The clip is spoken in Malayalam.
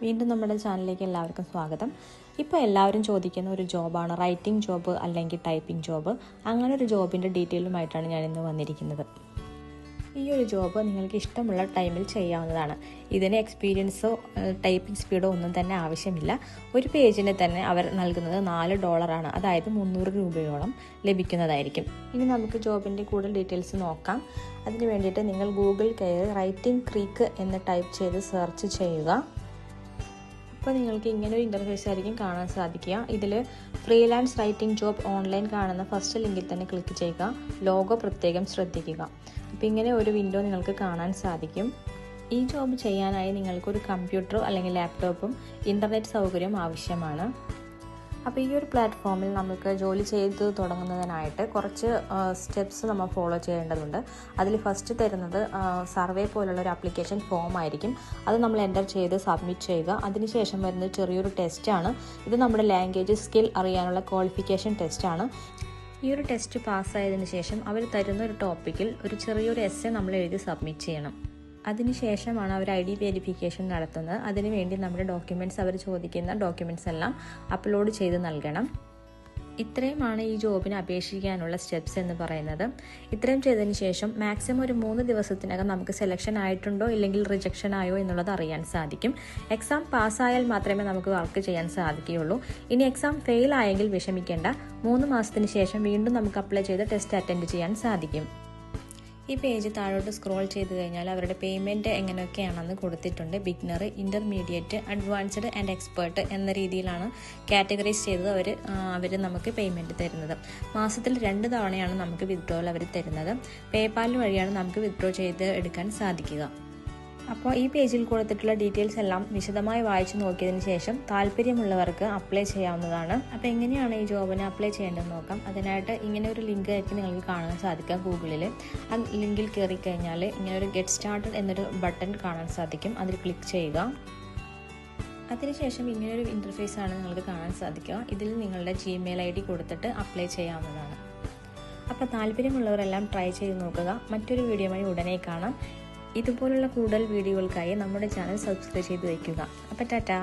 വീണ്ടും നമ്മുടെ ചാനലിലേക്ക് എല്ലാവർക്കും സ്വാഗതം. ഇപ്പോൾ എല്ലാവരും ചോദിക്കുന്ന ഒരു ജോബാണ് റൈറ്റിംഗ് ജോബ് അല്ലെങ്കിൽ ടൈപ്പിംഗ് ജോബ്. അങ്ങനെ ഒരു ജോബിൻ്റെ ഡീറ്റെയിലുമായിട്ടാണ് ഞാനിന്ന് വന്നിരിക്കുന്നത്. ഈ ഒരു ജോബ് നിങ്ങൾക്ക് ഇഷ്ടമുള്ള ടൈമിൽ ചെയ്യാവുന്നതാണ്. ഇതിന് എക്സ്പീരിയൻസോ ടൈപ്പിംഗ് സ്പീഡോ ഒന്നും തന്നെ ആവശ്യമില്ല. ഒരു പേജിന് തന്നെ അവർ നൽകുന്നത് $4, അതായത് 300 രൂപയോളം ലഭിക്കുന്നതായിരിക്കും. ഇനി നമുക്ക് ജോബിൻ്റെ കൂടുതൽ ഡീറ്റെയിൽസ് നോക്കാം. അതിന് വേണ്ടിയിട്ട് നിങ്ങൾ ഗൂഗിൾ കയറി റൈറ്റിംഗ് ക്രീക്ക് എന്ന് ടൈപ്പ് ചെയ്ത് സെർച്ച് ചെയ്യുക. അപ്പോൾ നിങ്ങൾക്ക് ഇങ്ങനൊരു ഇൻ്റർഫേസ് ആയിരിക്കും കാണാൻ സാധിക്കുക. ഇതിൽ ഫ്രീലാൻസ് റൈറ്റിംഗ് ജോബ് ഓൺലൈൻ കാണുന്ന ഫസ്റ്റ് ലിങ്കിൽ തന്നെ ക്ലിക്ക് ചെയ്യുക. ലോഗോ പ്രത്യേകം ശ്രദ്ധിക്കുക. അപ്പോൾ ഇങ്ങനെ ഒരു വിൻഡോ നിങ്ങൾക്ക് കാണാൻ സാധിക്കും. ഈ ജോബ് ചെയ്യാനായി നിങ്ങൾക്കൊരു കമ്പ്യൂട്ടറോ അല്ലെങ്കിൽ ലാപ്ടോപ്പും ഇൻ്റർനെറ്റ് സൗകര്യം ആവശ്യമാണ്. അപ്പോൾ ഈ ഒരു പ്ലാറ്റ്ഫോമിൽ നമുക്ക് ജോലി ചെയ്ത് തുടങ്ങുന്നതിനായിട്ട് കുറച്ച് സ്റ്റെപ്സ് നമ്മൾ ഫോളോ ചെയ്യേണ്ടതുണ്ട്. അതിൽ ഫസ്റ്റ് തരുന്നത് സർവേ പോലുള്ള ഒരു ആപ്ലിക്കേഷൻ ഫോം ആയിരിക്കും. അത് നമ്മൾ എൻ്റർ ചെയ്ത് സബ്മിറ്റ് ചെയ്യുക. അതിനുശേഷം വരുന്നത് ചെറിയൊരു ടെസ്റ്റാണ്. ഇത് നമ്മുടെ ലാംഗ്വേജ് സ്കിൽ അറിയാനുള്ള ക്വാളിഫിക്കേഷൻ ടെസ്റ്റാണ്. ഈ ഒരു ടെസ്റ്റ് പാസ്സായതിനു ശേഷം അവർ തരുന്ന ഒരു ടോപ്പിക്കിൽ ഒരു ചെറിയൊരു എസ്സേ നമ്മൾ എഴുതി സബ്മിറ്റ് ചെയ്യണം. അതിനുശേഷമാണ് അവർ ID വെരിഫിക്കേഷൻ നടത്തുന്നത്. അതിനുവേണ്ടി നമ്മുടെ ഡോക്യുമെൻറ്റ്സ് അവർ ചോദിക്കുന്ന ഡോക്യുമെൻറ്റ്സ് എല്ലാം അപ്ലോഡ് ചെയ്ത് നൽകണം. ഇത്രയുമാണ് ഈ ജോബിന് അപേക്ഷിക്കാനുള്ള സ്റ്റെപ്സ് എന്ന് പറയുന്നത്. ഇത്രയും ചെയ്തതിന് ശേഷം മാക്സിമം ഒരു 3 ദിവസത്തിനകം നമുക്ക് സെലക്ഷൻ ആയിട്ടുണ്ടോ ഇല്ലെങ്കിൽ റിജക്ഷൻ ആയോ എന്നുള്ളത് അറിയാൻ സാധിക്കും. എക്സാം പാസ്സായാൽ മാത്രമേ നമുക്ക് വർക്ക് ചെയ്യാൻ സാധിക്കുകയുള്ളൂ. ഇനി എക്സാം ഫെയിൽ ആയെങ്കിൽ വിഷമിക്കേണ്ട. 3 മാസത്തിന് ശേഷം വീണ്ടും നമുക്ക് അപ്ലൈ ചെയ്ത് ടെസ്റ്റ് അറ്റൻഡ് ചെയ്യാൻ സാധിക്കും. ഈ പേജ് താഴോട്ട് സ്ക്രോൾ ചെയ്ത് കഴിഞ്ഞാൽ അവരുടെ പേയ്മെൻറ്റ് എങ്ങനെയൊക്കെയാണെന്ന് കൊടുത്തിട്ടുണ്ട്. Beginner, intermediate, advanced and expert എന്ന രീതിയിലാണ് കാറ്റഗറൈസ് ചെയ്തത് അവർ നമുക്ക് പേയ്മെൻറ്റ് തരുന്നത്. മാസത്തിൽ 2 തവണയാണ് നമുക്ക് വിത്ഡ്രോവൽ അവർ തരുന്നത്. പേപാൽ വഴിയാണ് നമുക്ക് വിത്ഡ്രോ ചെയ്ത് എടുക്കാൻ സാധിക്കുക. അപ്പോൾ ഈ പേജിൽ കൊടുത്തിട്ടുള്ള ഡീറ്റെയിൽസ് എല്ലാം വിശദമായി വായിച്ചു നോക്കിയതിന് ശേഷം താല്പര്യമുള്ളവർക്ക് അപ്ലൈ ചെയ്യാവുന്നതാണ്. അപ്പോൾ എങ്ങനെയാണ് ഈ ജോബിന് അപ്ലൈ ചെയ്യേണ്ടതെന്ന് നോക്കാം. അതിനായിട്ട് ഇങ്ങനെ ഒരു ലിങ്ക് ആയിരിക്കും നിങ്ങൾക്ക് കാണാൻ സാധിക്കുക ഗൂഗിളിൽ. ആ ലിങ്കിൽ കയറി കഴിഞ്ഞാൽ ഇങ്ങനെ ഒരു ഗെറ്റ് സ്റ്റാർട്ടഡ് എന്നൊരു ബട്ടൺ കാണാൻ സാധിക്കും. അതിൽ ക്ലിക്ക് ചെയ്യുക. അതിനുശേഷം ഇങ്ങനൊരു ഇൻ്റർഫേസ് ആണ് നിങ്ങൾക്ക് കാണാൻ സാധിക്കുക. ഇതിൽ നിങ്ങളുടെ Gmail ID കൊടുത്തിട്ട് അപ്ലൈ ചെയ്യാവുന്നതാണ്. അപ്പോൾ താല്പര്യമുള്ളവരെല്ലാം ട്രൈ ചെയ്ത് നോക്കുക. മറ്റൊരു വീഡിയോയുമായി ഉടനെ കാണാം. ഇതുപോലുള്ള കൂടുതൽ വീഡിയോകൾക്കായി നമ്മുടെ ചാനൽ സബ്സ്ക്രൈബ് ചെയ്ത് വയ്ക്കുക. അപ്പോൾ ടാറ്റാ.